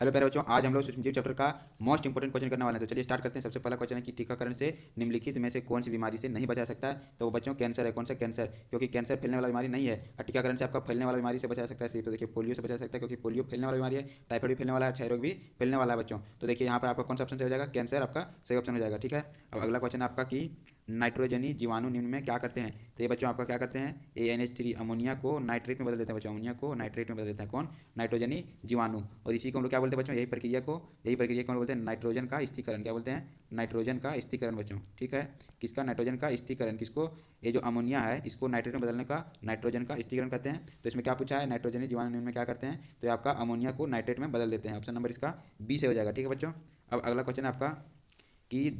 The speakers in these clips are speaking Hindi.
हेलो प्यारे बच्चों, आज हम लोग सूक्ष्मजीव चैप्टर का मोस्ट इंपोर्टेंट क्वेश्चन करने वाले हैं। तो चलिए स्टार्ट करते हैं। सबसे पहला क्वेश्चन है कि टीकाकरण से निम्नलिखित में से कौन सी बीमारी से नहीं बचा सकता है। तो बच्चों कैंसर है। कौन सा कैंसर? क्योंकि कैंसर फैलने वाला बीमारी नहीं है और टीकाकरण से आपका फैलने वाला बीमारी से बचा सकता है। सिर्फ तो देखिए पोलियो से बचा सकता है, क्योंकि पोलियो फैलने वाला बीमारी है। टाइफाइड भी फैलने वाला है, क्षय रोग भी फैलने वाला है बच्चों। तो देखिए यहाँ पर आपका कौन सा ऑप्शन हो जाएगा? कैंसर आपका सही ऑप्शन हो जाएगा। ठीक है, अब अगला क्वेश्चन आपका कि नाइट्रोजनी जीवाणु निम्न में क्या करते हैं। तो ये बच्चों आपका क्या करते हैं? ANH3 अमोनिया को नाइट्रेट में बदल देते हैं बच्चों। अमोनिया को नाइट्रेट में बदल देते हैं कौन? नाइट्रोजनी जीवाणु। और इसी को हम लोग क्या बोलते हैं बच्चों? यही प्रक्रिया को हम बोलते हैं नाइट्रोजन का स्थिरीकरण। क्या बोलते हैं? नाइट्रोजन का स्थिरीकरण बच्चों। ठीक है, किसका? नाइट्रोजन का स्थिरीकरण। किसको? ये जो अमोनिया है इसको नाइट्रेट में बदलने का नाइट्रोजन का स्थिरीकरण कहते हैं। तो इसमें क्या पूछा है? नाइट्रोजनी जीवाणु निम्न में क्या करते हैं? तो ये आपका अमोनिया को नाइट्रेट में बदल देते हैं। ऑप्शन नंबर इसका बी से हो जाएगा। ठीक है बच्चों, अब अगला क्वेश्चन है आपका कि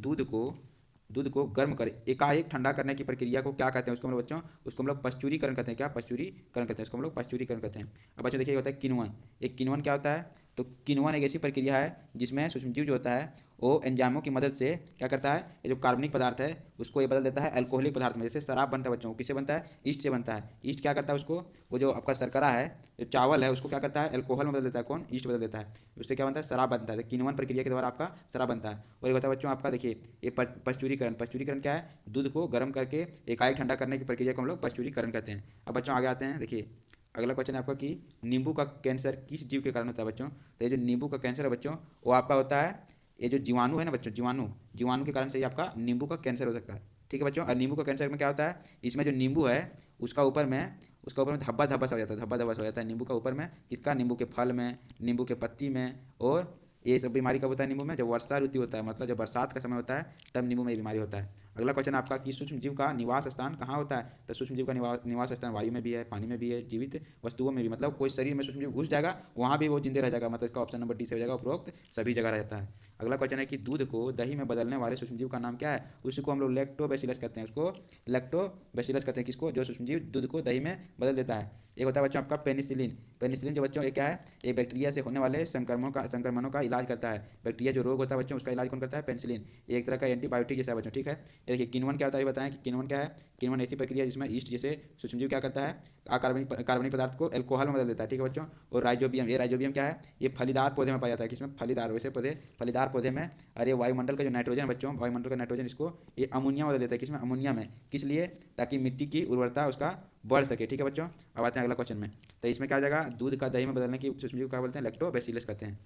दूध को गर्म कर एकाएक ठंडा करने की प्रक्रिया को क्या कहते हैं? उसको हम लोग बच्चों उसको हम लोग पश्चुरीकरण कहते हैं। क्या? पश्चुरीकरण कहते हैं उसको हम लोग पश्चुरीकरण कहते हैं। अब बच्चों देखिए होता है किण्वन। एक किण्वन क्या होता है? तो किण्वन एक ऐसी प्रक्रिया है जिसमें सूक्ष्मजीव जो होता है वो एंजाइमों की मदद से क्या करता है? ये जो कार्बनिक पदार्थ है उसको ये बदल देता है अल्कोहलिक पदार्थ में। जैसे शराब बनता है बच्चों, किससे बनता है? ईस्ट से बनता है। ईस्ट क्या करता है? उसको वो जो आपका शर्करा है, जो चावल है, उसको क्या करता है? अल्कोहल में बदल देता है। कौन? ईस्ट बदल देता है। उससे क्या बनता है? शराब बनता है। तो किण्वन प्रक्रिया के द्वारा आपका शराब बनता है। और ये होता है बच्चों आपका देखिए ये पश्चुरीकरण क्या है? दूध को गर्म करके एकाएक ठंडा करने की प्रक्रिया को हम लोग पश्चुरीकरण कहते हैं। अब बच्चों आगे आते हैं। देखिए अगला क्वेश्चन है आपका कि नींबू का कैंसर किस जीव के कारण होता है बच्चों। तो ये जो नींबू का कैंसर है बच्चों वो आपका होता है ये जो जीवाणु है ना बच्चों, जीवाणु के कारण से ही आपका नींबू का कैंसर हो सकता है। ठीक है बच्चों, और नींबू का कैंसर में क्या होता है? इसमें जो नींबू है उसका ऊपर में धब्बा धब्बा सा हो जाता है। धब्बा धब्बा सा हो जाता है नींबू का ऊपर में। किसका? नींबू के फल में, नींबू के पत्ती में। और ये सब बीमारी कब होता है नींबू में? जब वर्षा ऋतु होता है, मतलब जब बरसात का समय होता है तब नींबू में ये बीमारी होता है। अगला क्वेश्चन आपका कि सूक्ष्म जीव का निवास स्थान कहाँ होता है। तो सूक्ष्म जीव का निवास स्थान वायु में भी है, पानी में भी है, जीवित वस्तुओं में भी। मतलब कोई शरीर में सूक्ष्म जीव घुस जाएगा वहाँ भी वो जिंदे रह जाएगा। मतलब इसका ऑप्शन नंबर डी से हो जाएगा, उपरोक्त सभी जगह रहता है। अगला क्वेश्चन है कि दूध को दही में बदलने वाले सूक्ष्म जीव का नाम क्या है। उसको हम लोग लैक्टोबैसिलस कहते हैं। उसको लैक्टोबैसिलस कहते हैं। किसको? जो सूक्ष्म जीव दूध को दही में बदल देता है। एक होता है बच्चों आपका पेनिसिलिन जो बच्चों ये क्या है? ये बैक्टीरिया से होने वाले संक्रमणों का इलाज करता है। बैक्टीरिया जो रोग होता है बच्चों उसका इलाज कौन करता है? पेनिसिलिन। ये एक तरह का एंटीबायोटिक जैसा है बच्चों। ठीक है, ये देखिए किण्वन क्या होता है ये बताएं कि किण्वन क्या है। किण्वन ऐसी प्रक्रिया है जिसमें ईस्ट जैसे सूक्ष्मजीव क्या करता है? कार्बनिक पदार्थ को अल्कोहल में बदल देता है। ठीक है बच्चों, और राइजोबियम क्या है? ये फलीदार पौधे में पाया जाता है। किसमें? फलीदार वैसे पौधे फलीदार पौधे में। और ये वायुमंडल का जो नाइट्रोजन बच्चों, वायुमंडल का नाइट्रोजन इसको ये अमोनिया में बदल देता है। किसमें? अमोनिया में। किस लिए? ताकि मिट्टी की उर्वरता उसका बढ़ सके। ठीक है बच्चों, अब आते हैं अगला क्वेश्चन में। तो इसमें क्या आ जाएगा? दूध का दही में बदलने की सूक्ष्मजीव क्या बोलते हैं? लैक्टोबैसिलस कहते हैं।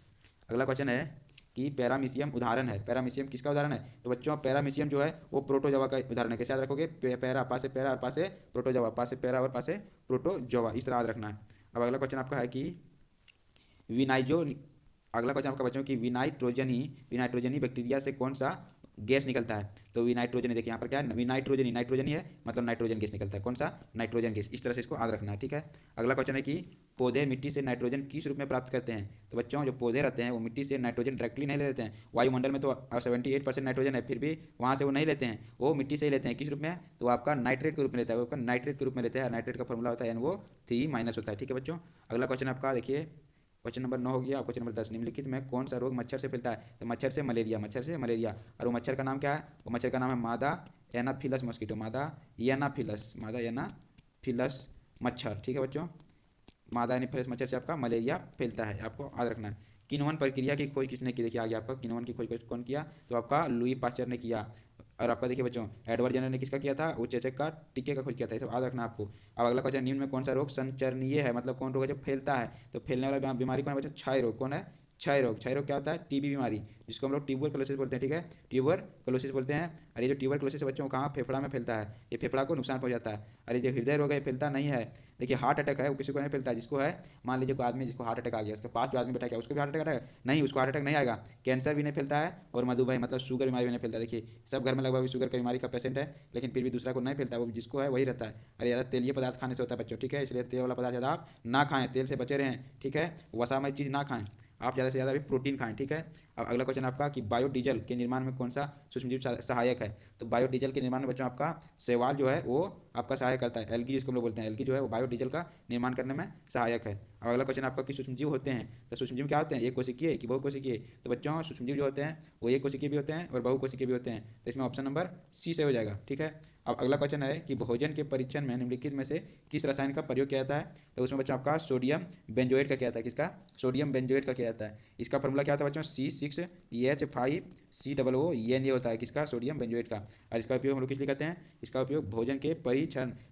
अगला क्वेश्चन है कि पैरामीशियम उदाहरण है। पैरामीशियम किसका उदाहरण है? तो बच्चों पैरामीशियम जो है वो प्रोटोजोआ का उदाहरण है। कैसे याद रखोगे? पैरा पा से प्रोटोजोआ, पा से पैरा और पा से प्रोटोजोआ, इस तरह याद रखना है। अब अगला क्वेश्चन आपका है कि विनाइजो अगला क्वेश्चन आपका बच्चों की विनाइट्रोजनी बैक्टीरिया से कौन सा गैस निकलता है। तो विनाइट्रोजनी देखिए यहाँ पर क्या है? नाइट्रोजनी है, मतलब नाइट्रोजन गैस निकलता है। कौन सा? Nitrogen gas. इस तरह से इसको याद रखना है। ठीक है, अगला क्वेश्चन है कि पौधे मिट्टी से नाइट्रोजन किस रूप में प्राप्त करते हैं। तो बच्चों जो पौधे रहते हैं वो मिट्टी से नाइट्रोजन डायरेक्टली नहीं ले लेते हैं। वायुमंडल में तो 78% नाइट्रोजन है, फिर भी वहाँ से वो नहीं लेते हैं, वो मिट्टी से ही लेते हैं। किस रूप में? तो आपका नाइट्रेट के रूप में लेता है। वो आपका नाइट्रेट के रूप में लेते हैं। नाइट्रेट का फॉर्मूला होता है NO3- होता है। ठीक है बच्चों, अगला क्वेश्चन आपका देखिए क्वेश्चन नंबर 9 हो गया। क्वेश्चन नंबर 10, निम्नलिखित में कौन सा रोग मच्छर से फैलता है। तो मच्छर से मलेरिया। और वो मच्छर का नाम क्या है? वो मच्छर का नाम है मादा एनाफिलस मॉस्किटो। मादा एनाफिलस मच्छर। ठीक है बच्चों, मादा एनाफिलस मच्छर से आपका मलेरिया फैलता है, आपको याद रखना है। किण्वन प्रक्रिया की खोज किसने की? देखिए आगे आपका किण्वन की खोज कौन किया? तो आपका लुई पास्चर ने किया। और आपका देखिए बच्चों एडवर्ड जेनर ने किसका किया था? उचेचक का टीके का खोज किया था। ये सब याद रखना आपको। अब अगला क्वेश्चन, निम्न में कौन सा रोग संचरणीय है, मतलब कौन रोग है जो फैलता है। तो फैलने वाला बीमारी कौन है बच्चों? क्षय रोग। कौन है? क्षय रोग क्या होता है? टीबी बीमारी, जिसको हम लोग ट्यूबरकुलोसिस बोलते हैं। ठीक है, ट्यूबरकुलोसिस बोलते हैं। और ये जो ट्यूबरकुलोसिस बच्चों कहाँ? फेफड़ा में फैलता है। ये फेफड़ा को नुकसान पहुंचाता है। और ये जो हृदय रोग है ये फैलता नहीं है। देखिए हार्ट अटैक है वो किसी को नहीं फैलता। जिसको है मान लीजिए कोई आदमी जिसको हार्ट अटैक आ गया, उसके पास जो आदमी बैठा गया उसको भी हार्ट अटैक आएगा? नहीं, उसको हार्ट अटैक नहीं आएगा। कैंसर भी नहीं फैलता है और मधुमेह मतलब शुगर बीमारी भी नहीं फैलता। देखिए सब घर में लगभग शुगर की बीमारी का पेशेंट है, लेकिन फिर भी दूसरा को नहीं फैलता। वो जिसको है वही रहता है। और ज़्यादा तेलीय पदार्थ खाने से होता है बच्चों। ठीक है, इसलिए तेल वाला पदार्थ ज़्यादा आप ना खाएं, तेल से बचे रहें। ठीक है, वसामय चीज़ ना खाएं, आप ज़्यादा से ज़्यादा भी प्रोटीन खाएं। ठीक है, अब अगला क्वेश्चन आपका कि बायोडीजल के निर्माण में कौन सा सूक्ष्मजीव सहायक है। तो बायोडीजल के निर्माण में बच्चों आपका शैवाल जो है वो आपका सहायक करता है। एल्गी जिसको हम लोग बोलते हैं, एल्गी जो है वो बायोडीजल का निर्माण करने में सहायक है। अब अगला क्वेश्चन आपका कि सूक्ष्मजीव होते हैं। तो सूक्ष्मजीव क्या होते हैं? एक कोशिकीय कि बहुकोशिकीय। तो बच्चों सूक्ष्मजीव जो होते हैं वो एक कोशिकीय भी होते हैं और बहुकोशिकीय भी होते हैं। तो इसमें ऑप्शन नंबर सी से हो जाएगा। ठीक है, अब अगला क्वेश्चन है कि भोजन के परीक्षण में निम्नलिखित में से किस रसायन का प्रयोग किया जाता है। तो उसमें बच्चों आपका सोडियम बेंजोएट का किया जाता है। किसका? सोडियम बेंजोएट का किया जाता है। इसका फॉर्मूला क्या होता है बच्चों? C6H5COO ये होता है किसका? सोडियम बेंजोएट का। और इसका उपयोग हम लोग किस लिए करते हैं? इसका उपयोग भोजन के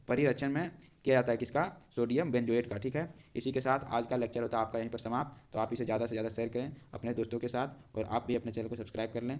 परिरक्षण में किया जाता है। किसका? सोडियम बेंजोएट का। ठीक है, इसी के साथ आज का लेक्चर होता है आपका यहीं पर समाप्त। तो आप इसे ज़्यादा से ज़्यादा शेयर करें अपने दोस्तों के साथ और आप भी अपने चैनल को सब्सक्राइब कर लें।